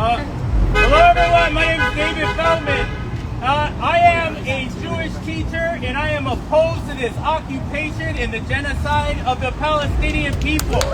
Hello everyone, my name is David Feldman. I am a Jewish teacher and I am opposed to this occupation and the genocide of the Palestinian people. Not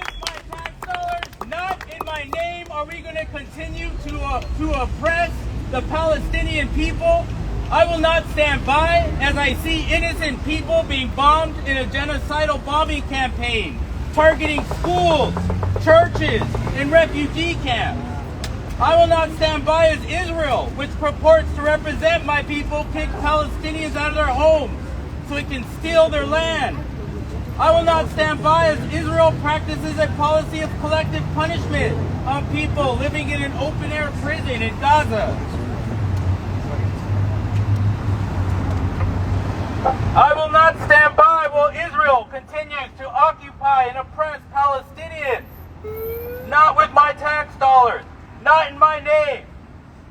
with my tax dollars, not in my name are we going to continue to oppress the Palestinian people. I will not stand by as I see innocent people being bombed in a genocidal bombing campaign, targeting schools, churches, and refugee camps. I will not stand by as Israel, which purports to represent my people, kick Palestinians out of their homes so it can steal their land. I will not stand by as Israel practices a policy of collective punishment on people living in an open-air prison in Gaza. I will not stand by while Israel continues to occupy and oppress Palestinians. Not with my tax dollars, not in my name.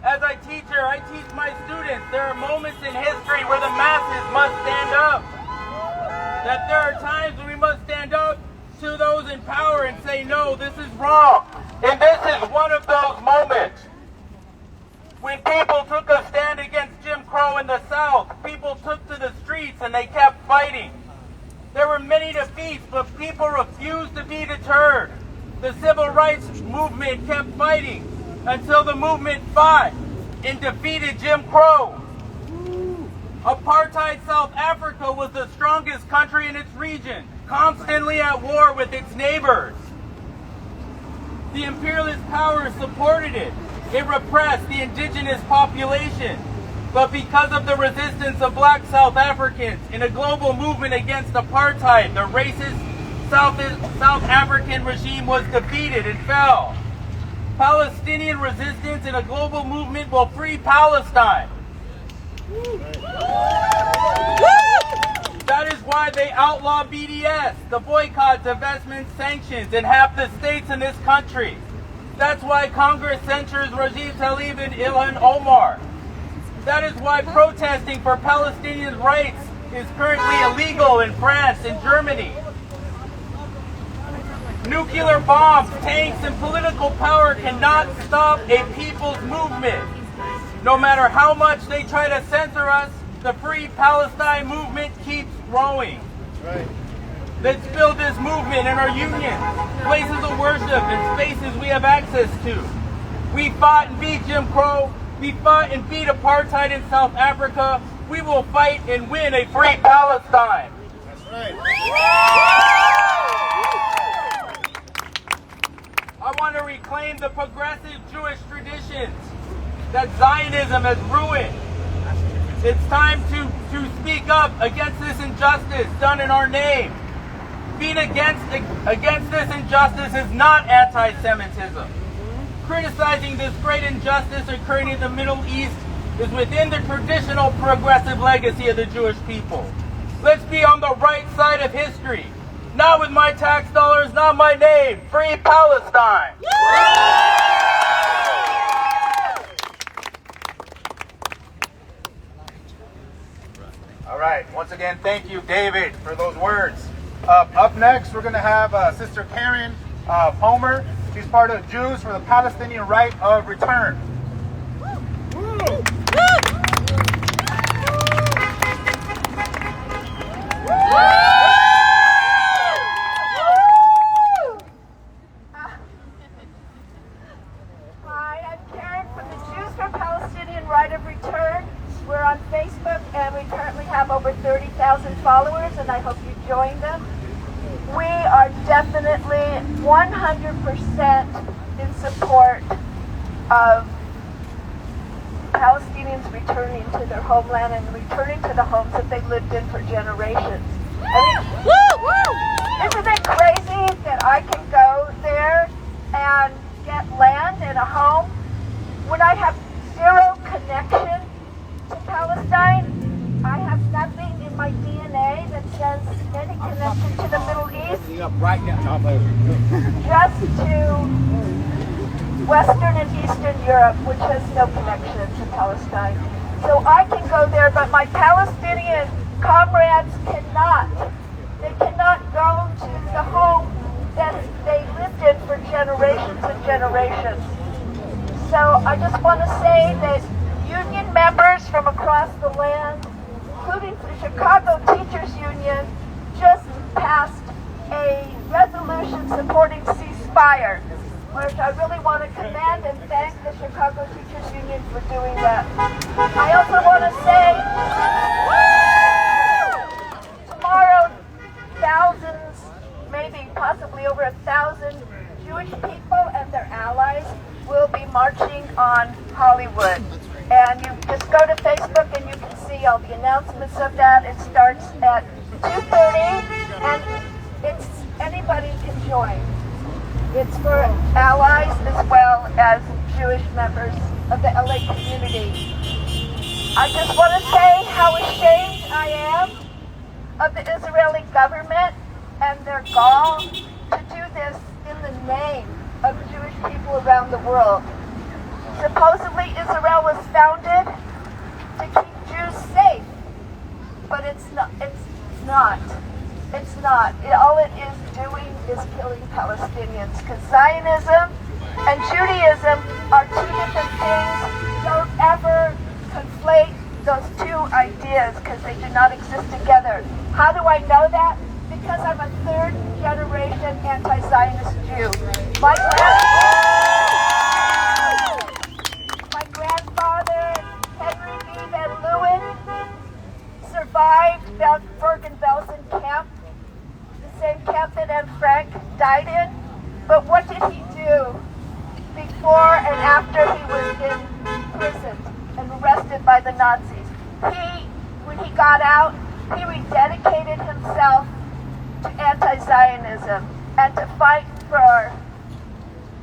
As a teacher, I teach my students there are moments in history where the masses must stand up. That there are times when we must stand up to those in power and say, no, this is wrong. And this is one of those moments. When people took a stand against Jim Crow in the South, people took to the streets and they kept fighting. There were many defeats, but people refused to be deterred. The civil rights movement kept fighting until the movement fought and defeated Jim Crow. Apartheid South Africa was the strongest country in its region, constantly at war with its neighbors. The imperialist powers supported it. It repressed the indigenous population. But because of the resistance of black South Africans in a global movement against apartheid, the racist South African regime was defeated and fell. Palestinian resistance in a global movement will free Palestine. That is why they outlaw BDS, the boycott, divestment, sanctions in half the states in this country. That's why Congress censures Rajiv Tlaib and Ilhan Omar. That is why protesting for Palestinian rights is currently illegal in France and Germany. Nuclear bombs, tanks, and political power cannot stop a people's movement. No matter how much they try to censor us, the Free Palestine movement keeps growing. Right. Let's build this movement in our unions, places of worship, and spaces we have access to. We fought and beat Jim Crow. We fought and beat apartheid in South Africa. We will fight and win a free Palestine. That's right. I want to reclaim the progressive Jewish traditions that Zionism has ruined. It's time to speak up against this injustice done in our name. Being against this injustice is not anti-Semitism. Criticizing this great injustice occurring in the Middle East is within the traditional progressive legacy of the Jewish people. Let's be on the right side of history. Not with my tax dollars, not my name. Free Palestine! All right, once again, thank you, David, for those words. Up next, we're going to have Sister Karen Homer. She's part of Jews for the Palestinian Right of Return. Hi, I'm Karen from the Jews for Palestinian Right of Return. We're on Facebook and we currently have over 30,000 followers, and I hope you join them. We are definitely 100% in support of Palestinians returning to their homeland and returning to the homes that they've lived in for generations. I mean, isn't it crazy that I can go there and get land and a home when I have zero connection to Palestine? I have nothing in my DNA that says any connection to the Middle East. Just to Western and Eastern Europe, which has no connection to Palestine. So I can go there, but my Palestinian comrades cannot. They cannot go to the home that they live I just want to say that union members from across the land, including the Chicago Teachers Union, just passed a resolution supporting ceasefire, which I really want to commend and thank the Chicago Teachers Union for doing that. I also want to say tomorrow, thousands, maybe possibly over 1,000 Jewish people and their allies will be marching on Hollywood. And you just go to Facebook and you can see all the announcements of that. It starts at 2:30 and anybody can join. It's for allies as well as Jewish members of the LA community. I just want to say how ashamed I am of the Israeli government and their gall to do this in the name of Jewish people around the world. Supposedly Israel was founded to keep Jews safe, but it's not. All it is doing is killing Palestinians, because Zionism and Judaism are two different things. Don't ever conflate those two ideas, because they do not exist together. How do I know that? Because I'm a third-generation anti-Zionist Jew. My grandfather, Henry B. Van Leeuwen, survived Bergen-Belsen camp, the same camp that Anne Frank died in. But what did he do before and after he was in prison and arrested by the Nazis? When he got out, he rededicated himself to anti-Zionism and to fight for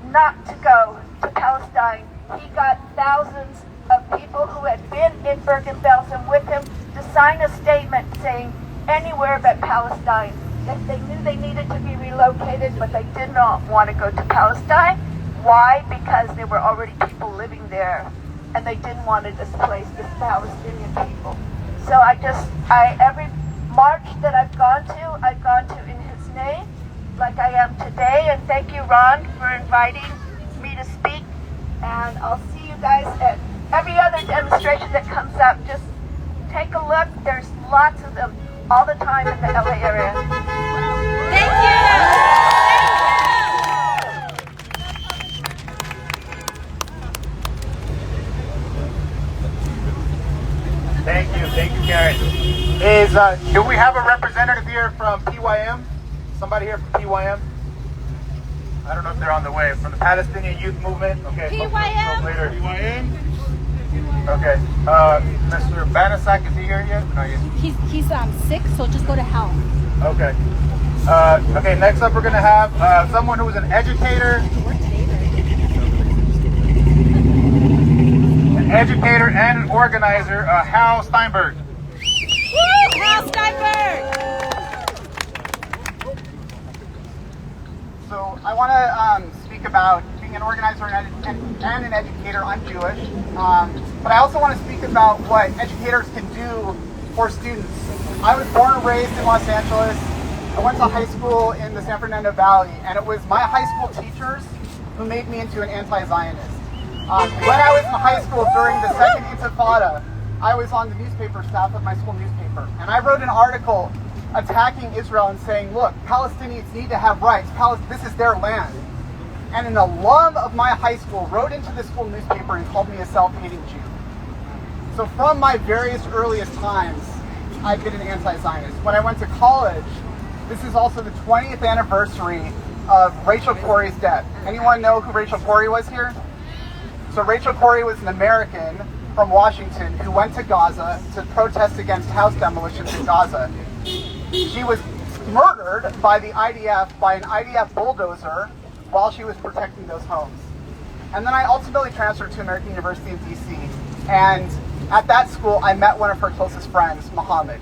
not to go to Palestine. He got thousands of people who had been in Bergen-Belsen with him to sign a statement saying anywhere but Palestine. That they knew they needed to be relocated, but they did not want to go to Palestine. Why? Because there were already people living there, and they didn't want to displace the Palestinian people. So every march that I've gone to in his name, like I am today. And thank you, Ron, for inviting me to speak. And I'll see you guys at every other demonstration that comes up. Just take a look. There's lots of them all the time in the LA area. Thank Thank you, Karen. Do we have a representative here from PYM? Somebody here from PYM? I don't know if they're on the way. From the Palestinian Youth Movement? Okay. PYM? Later. PYM? Okay. Mr. Banasak, is he here yet? Not yet. He's sick, so just go to hell. Okay. Okay, next up we're going to have someone who's an educator. An educator and an organizer, Hal Steinberg. Woo! Hal Steinberg! So I want to speak about being an organizer and an educator. I'm Jewish, but I also want to speak about what educators can do for students. I was born and raised in Los Angeles. I went to high school in the San Fernando Valley, and it was my high school teachers who made me into an anti-Zionist. When I was in high school during the second Intifada, I was on the newspaper staff of my school newspaper, and I wrote an article attacking Israel and saying, look, Palestinians need to have rights. This is their land. And an alum of my high school wrote into the school newspaper and called me a self-hating Jew. So from my various earliest times, I've been an anti-Zionist. When I went to college, this is also the 20th anniversary of Rachel Corrie's death. Anyone know who Rachel Corrie was here? So Rachel Corrie was an American from Washington who went to Gaza to protest against house demolitions in Gaza. She was murdered by the IDF, by an IDF bulldozer, while she was protecting those homes. And then I ultimately transferred to American University in DC. And at that school, I met one of her closest friends, Muhammad.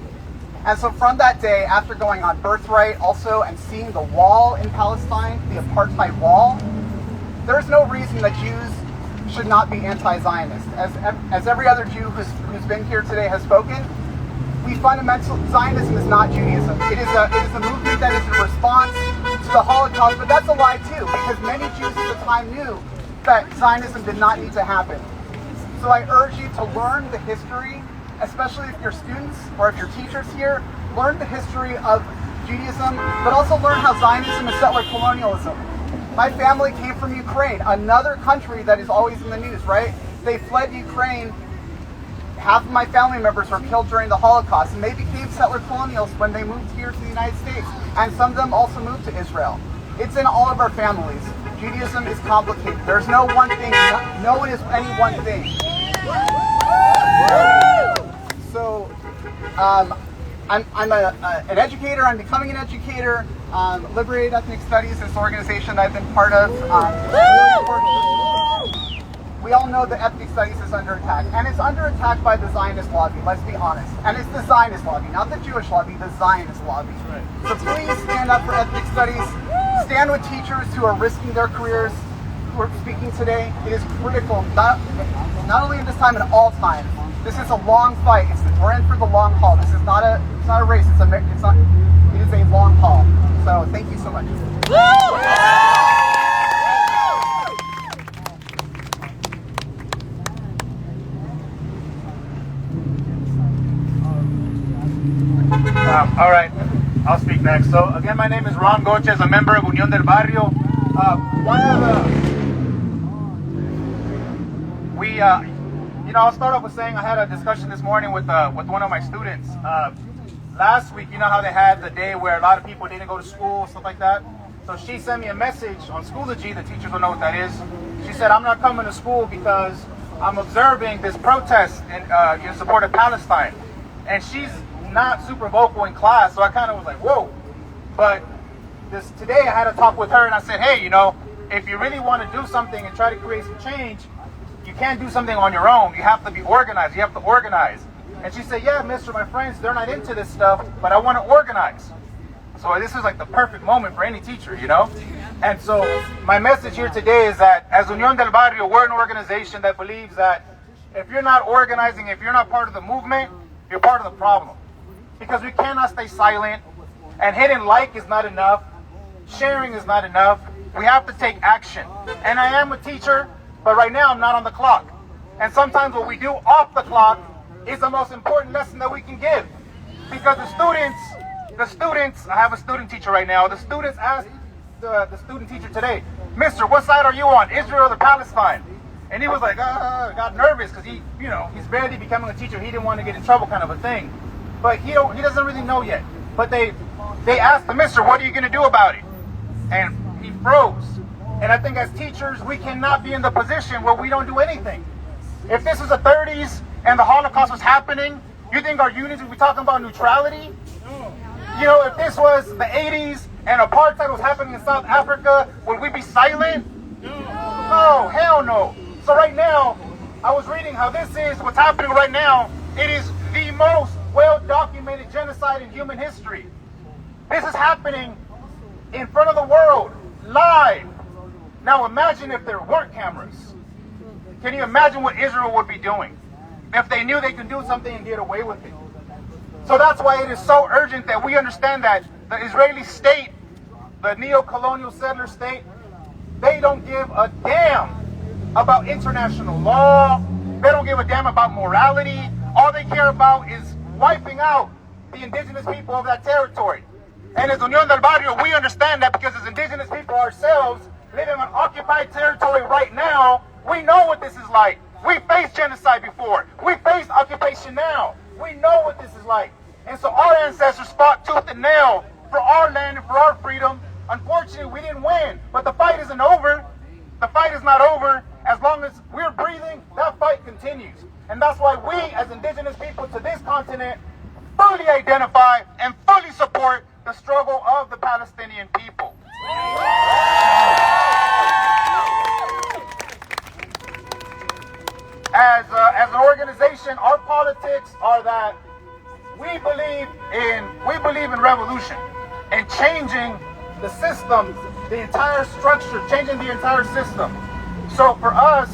And so from that day, after going on Birthright also and seeing the wall in Palestine, the apartheid wall, there's no reason that Jews should not be anti-Zionist. As every other Jew who's been here today has spoken, Zionism is not Judaism. It is a movement that is a response to the Holocaust, but that's a lie too, because many Jews at the time knew that Zionism did not need to happen. So I urge you to learn the history, especially if you're students or if you're teachers here, learn the history of Judaism, but also learn how Zionism is settler colonialism. My family came from Ukraine, another country that is always in the news, right? They fled Ukraine. Half of my family members were killed during the Holocaust, and they became settler colonials when they moved here to the United States. And some of them also moved to Israel. It's in all of our families. Judaism is complicated. There's no one thing. No one is any one thing. So, I'm an educator. I'm becoming an educator. Liberated Ethnic Studies is an organization that I've been part of. Really important. We all know that ethnic studies is under attack, and it's under attack by the Zionist lobby, let's be honest. And it's the Zionist lobby, not the Jewish lobby, the Zionist lobby. Right. So please stand up for ethnic studies. Stand with teachers who are risking their careers, who are speaking today. It is critical, not only in this time, in all time. This is a long fight. We're in for the long haul. This is not a race. It is a long haul. So thank you so much. All right, I'll speak next. So again, my name is Ron Gochez, a member of Unión del Barrio. I'll start off with saying I had a discussion this morning with one of my students. Last week, you know how they had the day where a lot of people didn't go to school, stuff like that. So she sent me a message on Schoology. The teachers will know what that is. She said, "I'm not coming to school because I'm observing this protest in support of Palestine," and she's not super vocal in class, so I kind of was like, whoa. But today I had a talk with her, and I said, hey, if you really want to do something and try to create some change, you can't do something on your own. You have to be organized. You have to organize. And she said, yeah, mister, my friends, they're not into this stuff, but I want to organize. So this is like the perfect moment for any teacher, And so my message here today is that as Unión del Barrio, we're an organization that believes that if you're not organizing, if you're not part of the movement, you're part of the problem. Because we cannot stay silent, and hitting like is not enough, sharing is not enough. We have to take action. And I am a teacher, but right now I'm not on the clock. And sometimes what we do off the clock is the most important lesson that we can give. Because the students, I have a student teacher right now, the students asked the student teacher today, "Mister, what side are you on, Israel or Palestine?" And he was like, got nervous because he's barely becoming a teacher. He didn't want to get in trouble, kind of a thing. But he doesn't really know yet. But they asked him, "Mister, what are you going to do about it?" And he froze. And I think as teachers, we cannot be in the position where we don't do anything. If this was the 30s and the Holocaust was happening, you think our unions would be talking about neutrality? If this was the 80s and apartheid was happening in South Africa, would we be silent? No, hell no. So right now, I was reading how this is what's happening right now. It is the most well-documented genocide in human history. This is happening in front of the world, live. Now imagine if there weren't cameras. Can you imagine what Israel would be doing if they knew they could do something and get away with it? So that's why it is so urgent that we understand that the Israeli state, the neo-colonial settler state, they don't give a damn about international law. They don't give a damn about morality. All they care about is wiping out the indigenous people of that territory. And as Unión del Barrio, we understand that because as indigenous people ourselves, living on occupied territory right now, we know what this is like. We faced genocide before. We face occupation now. We know what this is like. And so our ancestors fought tooth and nail for our land and for our freedom. Unfortunately, we didn't win, but the fight isn't over. The fight is not over. As long as we're breathing, that fight continues. And that's why we, as indigenous people to this continent, fully identify and fully support the struggle of the Palestinian people. As an organization, our politics are that we believe in revolution and changing the system, the entire structure, changing the entire system. So for us,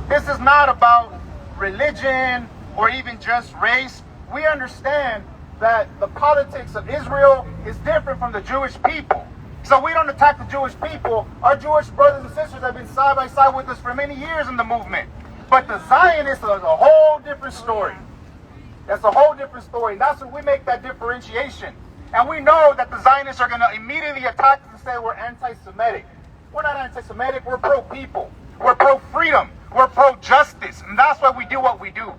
this is not about religion or even just race. We understand that the politics of Israel is different from the Jewish people. So we don't attack the Jewish people. Our Jewish brothers and sisters have been side by side with us for many years in the movement. But the Zionists are a whole different story. That's a whole different story. And that's when we make that differentiation. And we know that the Zionists are going to immediately attack us and say we're anti-Semitic. We're not anti-Semitic. We're pro-people. We're pro-freedom. We're pro-justice. And that's why we do what we do.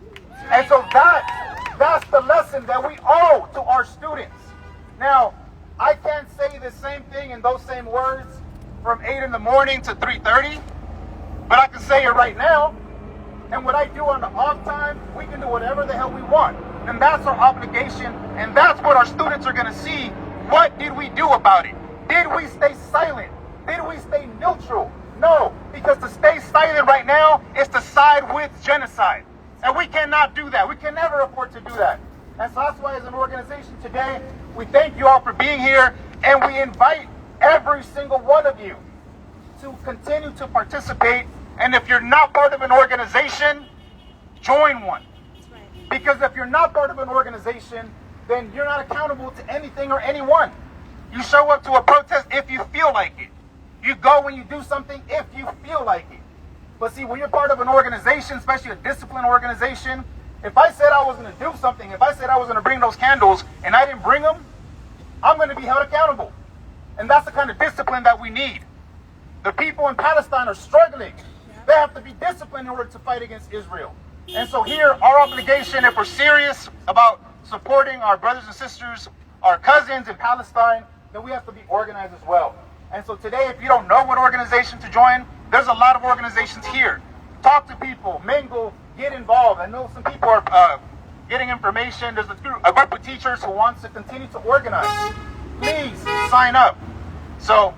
And so that's the lesson that we owe to our students. Now, I can't say the same thing in those same words from 8 in the morning to 3:30, but I can say it right now. And what I do on the off time, we can do whatever the hell we want. And that's our obligation, and that's what our students are going to see. What did we do about it? Did we stay silent? Did we stay neutral? No, because to stay silent right now is to side with genocide. And we cannot do that. We can never afford to do that. And so that's why as an organization today, we thank you all for being here, and we invite every single one of you to continue to participate. And if you're not part of an organization, join one. Because if you're not part of an organization, then you're not accountable to anything or anyone. You show up to a protest if you feel like it. You go when you do something if you feel like it. But see, when you're part of an organization, especially a disciplined organization, if I said I was going to do something, if I said I was going to bring those candles and I didn't bring them, I'm going to be held accountable. And that's the kind of discipline that we need. The people in Palestine are struggling. They have to be disciplined in order to fight against Israel. And so here, our obligation, if we're serious about supporting our brothers and sisters, our cousins in Palestine, then we have to be organized as well. And so today, if you don't know what organization to join, there's a lot of organizations here. Talk to people, mingle, get involved. I know some people are getting information. There's a group of teachers who wants to continue to organize. Please sign up. So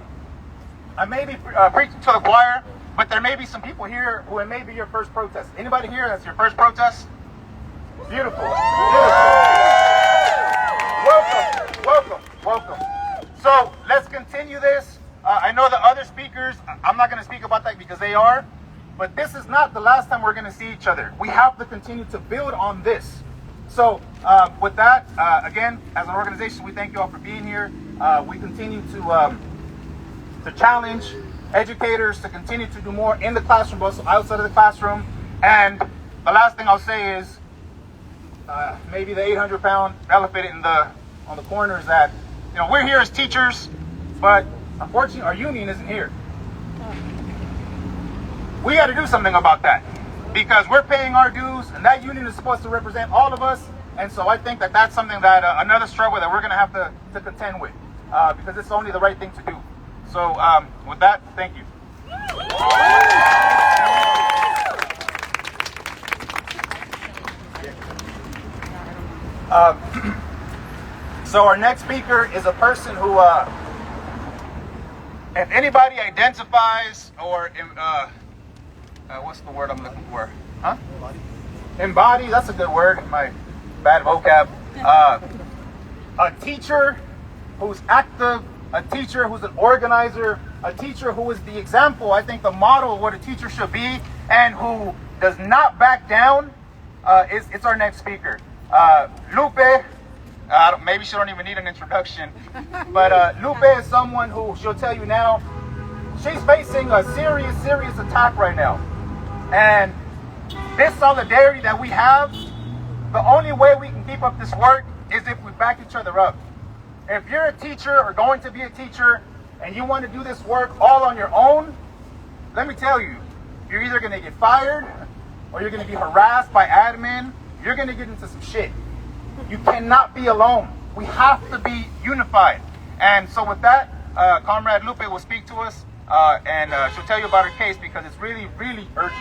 I may be preaching to the choir, but there may be some people here who it may be your first protest. Anybody here that's your first protest? Beautiful. Welcome. So let's continue this. I know the other speakers, I'm not going to speak about that because they are, but this is not the last time we're going to see each other. We have to continue to build on this. So with that, again, as an organization, we thank you all for being here. We continue to challenge educators to continue to do more in the classroom, but also outside of the classroom. And the last thing I'll say is maybe the 800-pound elephant on the corner is that, we're here as teachers, but unfortunately our union isn't here. We got to do something about that because we're paying our dues, and that union is supposed to represent all of us. And so I think that that's something that another struggle that we're going to have to contend with because it's only the right thing to do. So with that, thank you. So our next speaker is a person who, if anybody identifies or, what's the word I'm looking for? Embody, that's a good word, my bad vocab. A teacher who's active, a teacher who's an organizer, a teacher who is the example, I think the model of what a teacher should be, and who does not back down, it's our next speaker. Lupe, maybe she don't even need an introduction, but Lupe is someone who, she'll tell you now, she's facing a serious attack right now. And this solidarity that we have, the only way we can keep up this work is if we back each other up. If you're a teacher or going to be a teacher and you want to do this work all on your own, let me tell you, you're either going to get fired or you're going to be harassed by admin. You're going to get into some shit. You cannot be alone. We have to be unified. And so with that, Comrade Lupe will speak to us and she'll tell you about her case because it's really, really urgent.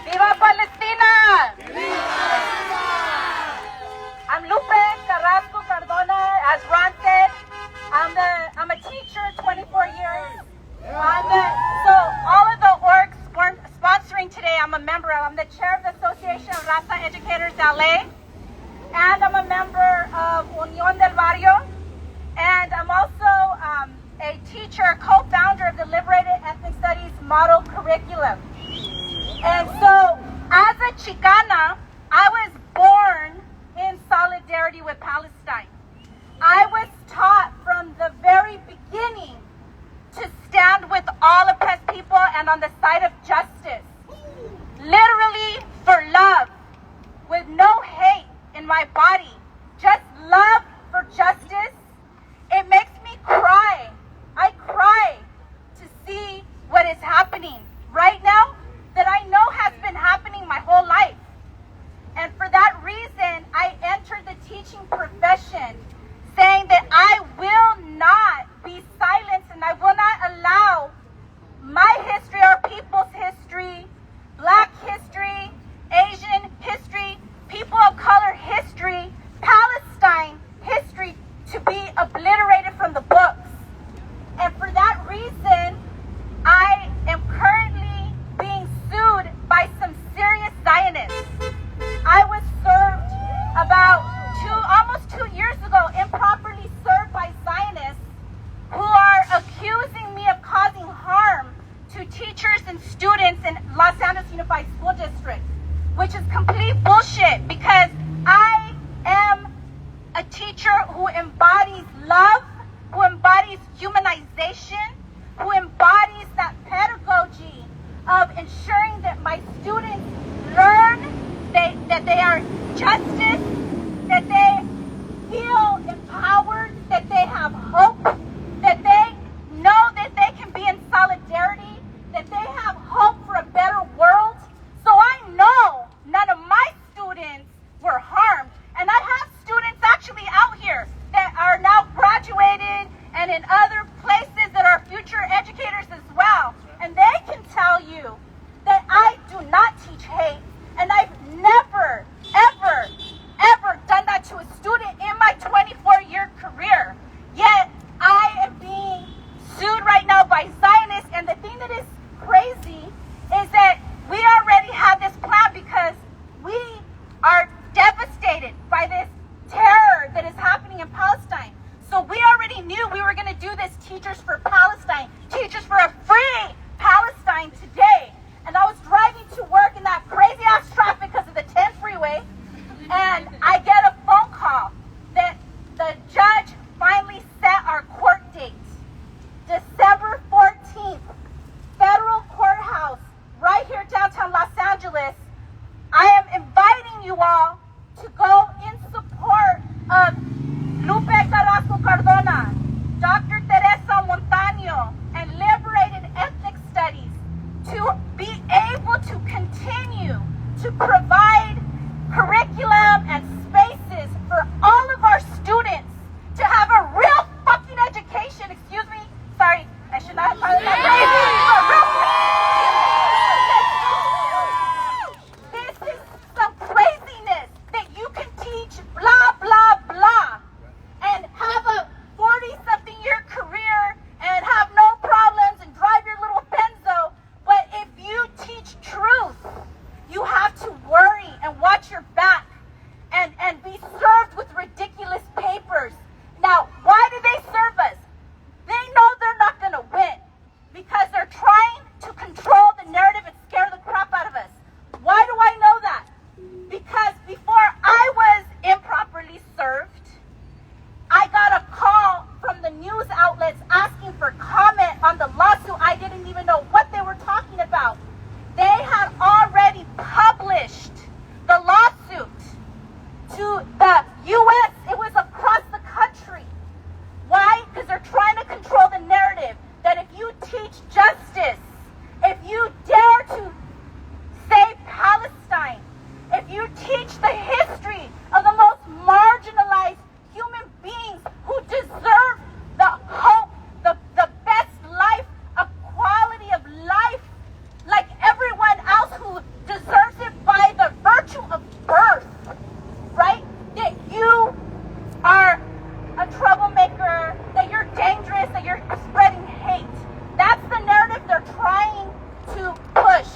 Viva Palestina! I'm Lupe Carrasco Cardona, as Ron said. I'm a teacher, 24 years. So all of the orgs sponsoring today, I'm a member of. I'm the chair of the Association of Raza Educators LA. And I'm a member of Unión del Barrio. And I'm also a teacher, co-founder of the Liberated Ethnic Studies Model Curriculum. And so as a Chicana, I was born in solidarity with Palestine. which is complete bullshit, because I am a teacher who embodies love, who embodies humanization, who embodies that pedagogy of ensuring that my students learn that they are justice, that they feel empowered, that they have hope, that they know that they can be in solidarity, that they have hope for a better world. So I know none of my students were harmed. And I have students actually out here that are now graduated and in other places that are future educators as well. And they can tell you that I do not teach hate, and I've never, ever, ever done that to a student in my 24-year career. Yet I am being sued right now by Zionists, and the thing that is crazy is that we already had this plan because we are devastated by this terror that is happening in Palestine. So we already knew we were going to do this Teachers for Palestine, Teachers for a Free Palestine today. And I was driving to work in that crazy ass traffic because of the 10 freeway, and I get a phone call that the judge finally set our court date. December 14th, federal courthouse, right here downtown Los Angeles. I am inviting you all to go in support of Lupe Carrasco Cardona, Dr. Teresa Montaño, and Liberated Ethnic Studies to be able to continue to provide curriculum and spaces for all of our students to have a real fucking education. Excuse me? Sorry, I should not have called it that. This is some craziness that you can teach blah, blah, blah and have a 40-something year career and have no problems and drive your little Benzo. But if you teach truth, you have to worry and watch your back and be served with ridiculous papers. Now, why do they serve us? They know they're not going to win because they're trying to control the narrative and scare the crap out of us. Why do I know that? Because before I was improperly served, I got a call from the news outlets asking for comment on the lawsuit. I didn't even know what they were talking about. They had already published the lawsuit to the U.S. It was across the country. Why? Because they're trying to control the narrative that if you teach justice, if you dare to save Palestine, if you teach the history of the most marginalized human beings who deserve the hope, the best life, a quality of life like everyone else who deserves it by the virtue of birth, right? That you are a troublemaker, that you're dangerous, that you're spreading hate. That's the narrative they're trying to push.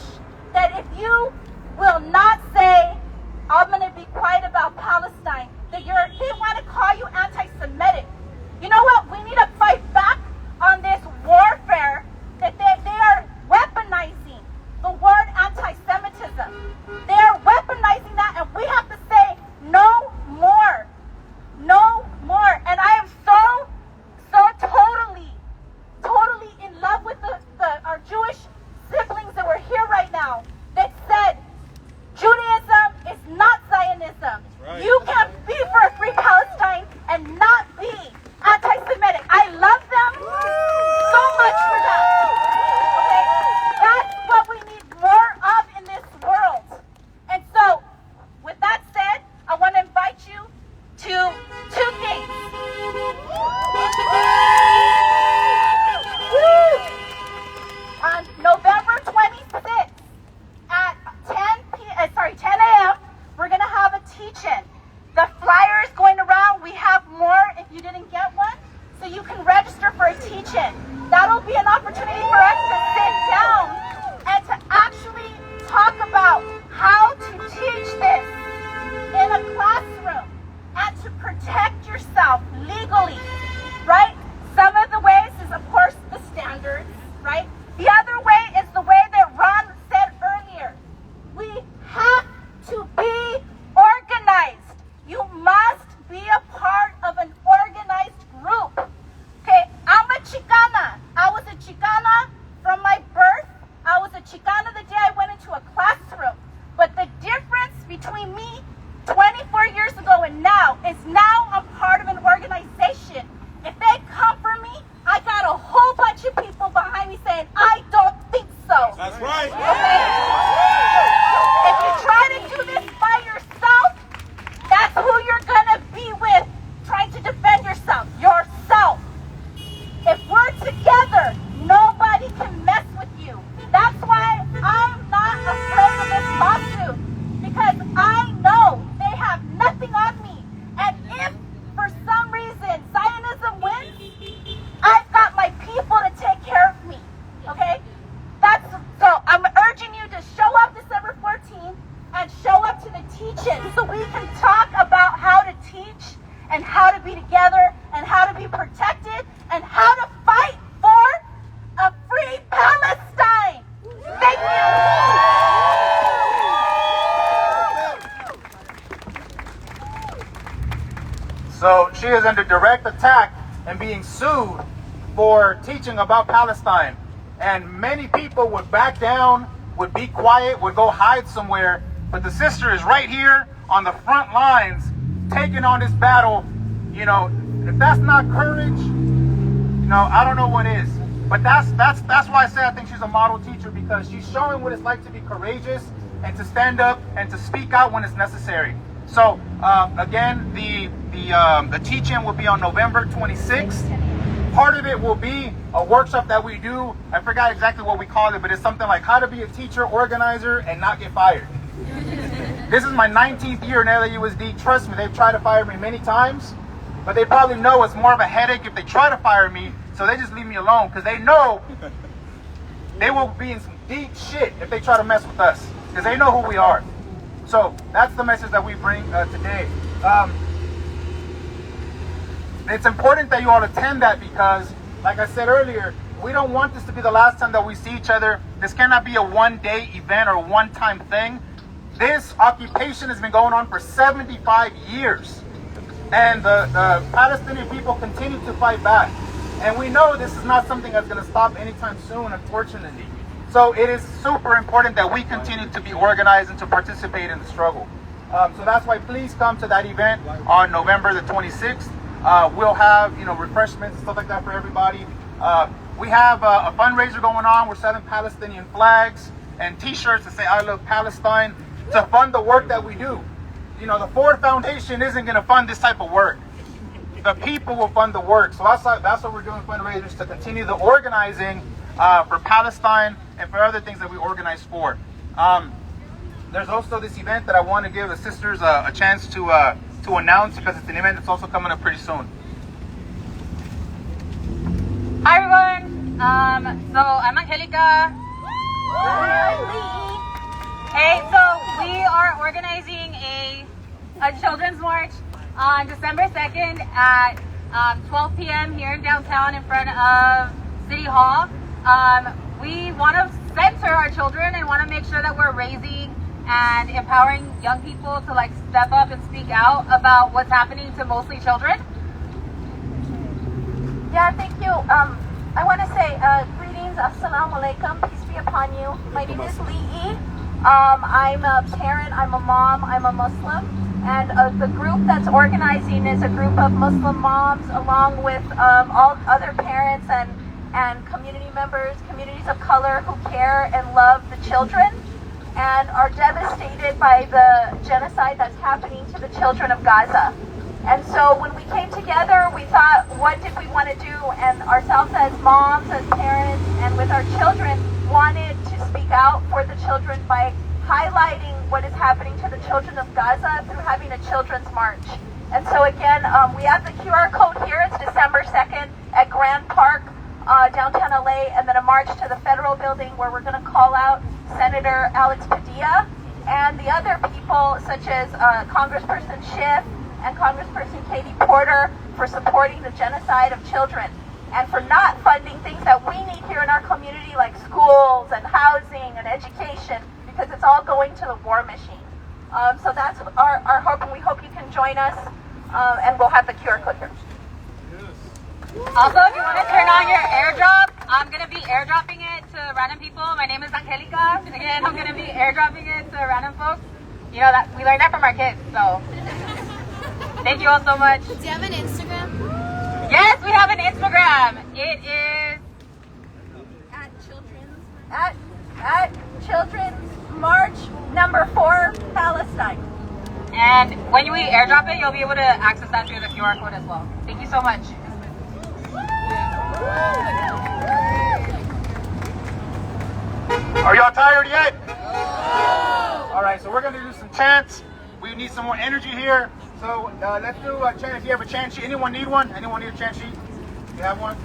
That if you will not say, I'm going to be quiet about Palestine, that they want to call you anti-Semitic. You know what? We need to fight back on this warfare that they are weaponizing the word anti-Semitism. They are weaponizing that, and we have to say no more. No more. And I am so totally in love with our Jewish siblings that were here right now that said Judaism is not Zionism. Right. You can be for a free Palestine and not be anti-Semitic. I love them so much for that. Okay? That's what we need more of in this world. And so, with that said, I want to invite you to two things. On November 26th at 10 a.m., we're going to have a teach-in. The flyer is going around. We have more if you didn't get one, so you can register for a teach-in. That'll be an opportunity for us to sit down and to actually talk about how to teach this in a classroom and to protect yourself legally, right? Some of the ways is, of course, the standards, right? The other way is the way that Ron said earlier. We have attention so we can talk about how to teach and how to be together and how to be protected and how to fight for a free Palestine. Thank you. So she is under direct attack and being sued for teaching about Palestine. And many people would back down, would be quiet, would go hide somewhere. But the sister is right here on the front lines, taking on this battle. You know, if that's not courage, you know, I don't know what is. But that's why I say I think she's a model teacher, because she's showing what it's like to be courageous and to stand up and to speak out when it's necessary. So again, the teach-in will be on November 26th. Part of it will be a workshop that we do. I forgot exactly what we call it, but it's something like how to be a teacher, organizer, and not get fired. This is my 19th year in LAUSD. Trust me, they've tried to fire me many times, but they probably know it's more of a headache if they try to fire me, so they just leave me alone, because they know they will be in some deep shit if they try to mess with us, because they know who we are. So that's the message that we bring today. It's important that you all attend that, because, like I said earlier, we don't want this to be the last time that we see each other. This cannot be a one-day event or a one-time thing. This occupation has been going on for 75 years. And the Palestinian people continue to fight back. And we know this is not something that's going to stop anytime soon, unfortunately. So it is super important that we continue to be organized and to participate in the struggle. So that's why please come to that event on November the 26th. We'll have, you know, refreshments and stuff like that for everybody. We have a fundraiser going on. We're selling Palestinian flags and T-shirts that say "I love Palestine" to fund the work that we do. You know, the Ford Foundation isn't going to fund this type of work. The people will fund the work. So that's what we're doing, fundraisers to continue the organizing for Palestine and for other things that we organize for. There's also this event that I want to give the sisters a chance to announce, because it's an event that's also coming up pretty soon. Hi everyone. So I'm Angelica. Hey, so we are organizing a children's march on December 2nd at 12 p.m. here in downtown in front of City Hall. We want to center our children and want to make sure that we're raising and empowering young people to like step up and speak out about what's happening to mostly children. Yeah, thank you. I want to say greetings, assalamu alaikum, peace be upon you. My name is Lee. I'm a parent, I'm a mom, I'm a Muslim, and the group that's organizing is a group of Muslim moms along with all other parents and community members, communities of color who care and love the children and are devastated by the genocide that's happening to the children of Gaza. And so when we came together, we thought, what did we want to do? And ourselves as moms, as parents, and with our children, wanted to speak out for the children by highlighting what is happening to the children of Gaza through having a children's march. And so again, we have the QR code here. It's December 2nd at Grand Park, downtown LA, and then a march to the Federal Building where we're going to call out Senator Alex Padilla and the other people such as Congressperson Schiff and Congressperson Katie Porter for supporting the genocide of children and for not funding things that we need here in our community like schools and housing and education, because it's all going to the war machine. So that's our hope, and we hope you can join us, and we'll have the QR code here. Also, if you want to turn on your airdrop, I'm going to be airdropping it to random people. My name is Angelica. Again, I'm going to be airdropping it to random folks. You know, that we learned that from our kids, so thank you all so much. Do you have an Instagram? Yes, we have an Instagram. It is At Children's March number 4, Palestine. and when we airdrop it, you'll be able to access that through the QR code as well. Thank you so much. Are y'all tired yet? All right, so we're going to do some chants. We need some more energy here. So let's do a chant. If you have a chant sheet, anyone need one? Anyone need a chant sheet? You have one?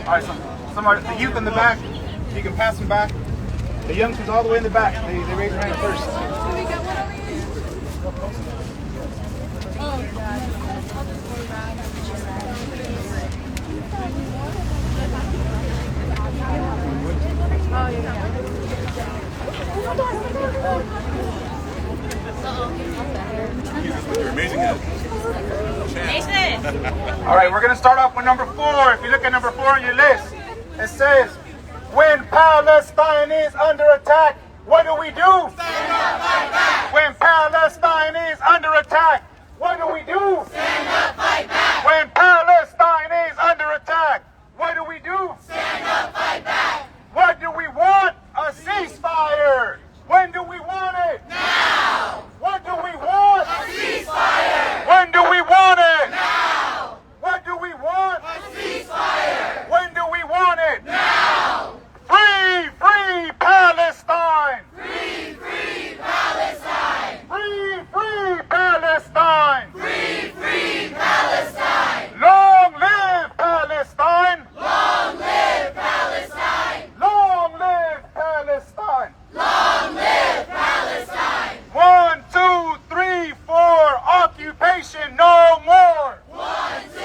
All right, so some are the youth in the back. You can pass them back. The youngsters all the way in the back. They raise their hand first. All right, we're going to start off with number 4. If you look at number 4 on your list, it says, when Palestine is under attack, what do we do? Stand up, fight back. When Palestine is under attack, what do we do? Stand up, fight back. When Palestine is under attack, what do we do? Stand up, fight back. What do we want? A ceasefire. When do we want it? Now. What do we want? A ceasefire. When do we want it? Now. What do we want? A ceasefire. When do we want it? Now. Free, free Palestine! Free, free Palestine. Free, free Palestine! Free, free Palestine. Long live Palestine! Long live Palestine. Long live Palestine! Long live Palestine. 1, 2, 3, 4, occupation no more! 1, 2,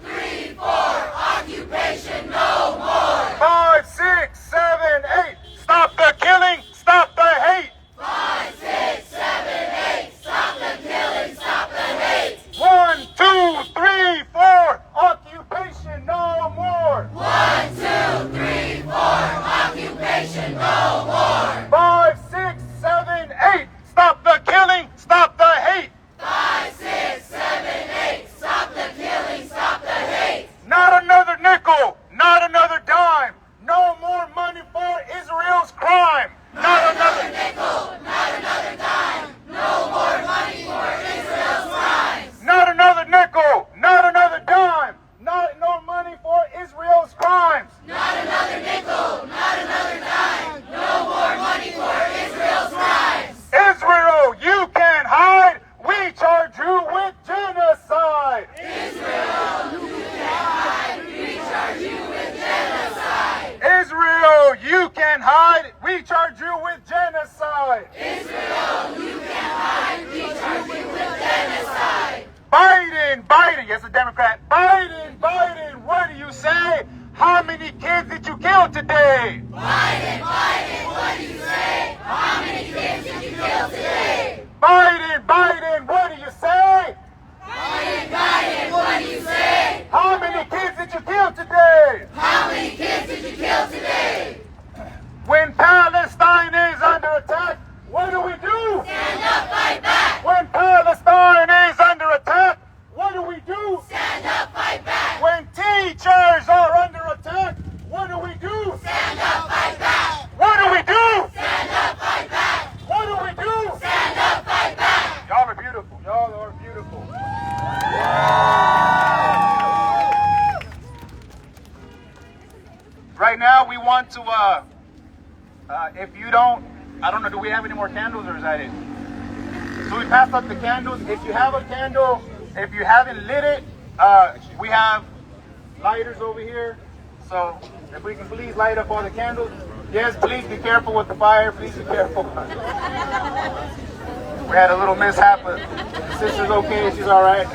3, 4, occupation no more. 5, 6, 7, 8, stop the killing, stop the hate! 5, 6, 7, 8, stop the killing, stop the hate. 1, 2, 3, 4, occupation no more! 1, 2, 3, 4, occupation no more. 5, 6, 7, 8, stop the killing, stop the hate! 5, 6, 7, 8, stop the killing, stop the hate. Not another nickel, not another dime, no more money for Israel's crime! Not another nickel, not another dime, no more money for Israel's crimes. Not another nickel, not another dime, no money for Israel's crimes! Not another nickel, not another dime, no more money for Israel's crimes. Israel, you can't hide, we charge you with genocide! Israel, you can't hide, we charge you with genocide. Israel, you can't hide, we charge you with genocide! Israel, you can't hide, we charge you with genocide. Biden, Biden, yes, a Democrat. Biden, Biden, what do you say? How many kids did you kill today? Biden, Biden, what do you say? How many kids did you kill today? Biden, Biden, what do you say? Biden, Biden, what do you say? How many kids did you kill today? How many kids did you kill today? When Palestine is under attack, what do we do? Stand up, fight back. When Palestine is under attack, what do we do? Stand up, fight back. When teachers are under attack, what do we do? Stand up, fight back. What do we do? Stand up, fight back. What do we do? Stand up, fight back. Y'all are beautiful. Y'all are beautiful. Right now, we want to, if you don't, I don't know, do we have any more candles or is that it? So we passed up the candles. If you have a candle, if you haven't lit it, we have lighters over here. So if we can please light up all the candles. Yes, please be careful with the fire. Please be careful. We had a little mishap, but the sister's okay. She's all right.